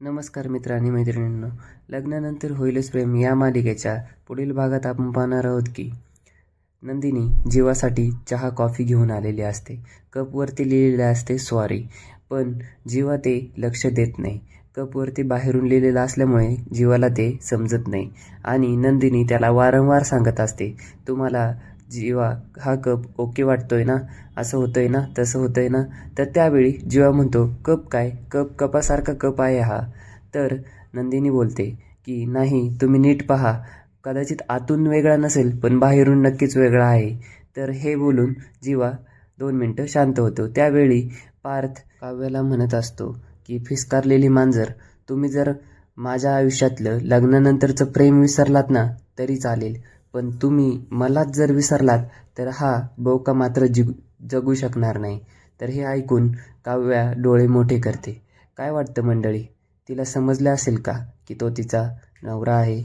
नमस्कार मित्र आणि मैत्रिणींनो. लग्नानंतर होईलच प्रेम या मालिकेच्या पुढील भागात आपण पाहणार आहोत की नंदिनी जीवासाठी चहा कॉफी घेऊन आलेली असते. कपवरती लिहिलेले असते सॉरी, पण जीवा ते लक्ष देत नाही. कपवरती बाहेरून लिहिलेलं असल्यामुळे जीवाला ते समजत नाही आणि नंदिनी त्याला वारंवार सांगत असते, तुम्हाला जीवा हा कप ओके वाटतोय ना, असं होतंय ना, तसं होतंय ना. तर त्यावेळी जीवा म्हणतो, कप काय, कपासारखा कप आहे हा. तर नंदिनी बोलते की नाही, तुम्ही नीट पहा, कदाचित आतून वेगळा नसेल पण बाहेरून नक्कीच वेगळा आहे. तर हे बोलून जीवा 2 मिनटं शांत होतो. त्यावेळी पार्थ काव्याला म्हणत असतो की फिस्कारलेली मांजर, तुम्ही जर माझ्या आयुष्यातलं लग्नानंतरचं प्रेम विसरलात ना तरी चालेल, पण तुम्ही मलाच जर विसरलात तर हा बोका मात्र जगू शकणार नाही. तर हे ऐकून काव्या डोळे मोठे करते. काय वाटतं मंडळी, तिला समजलं असेल का की तो तिचा नवरा आहे?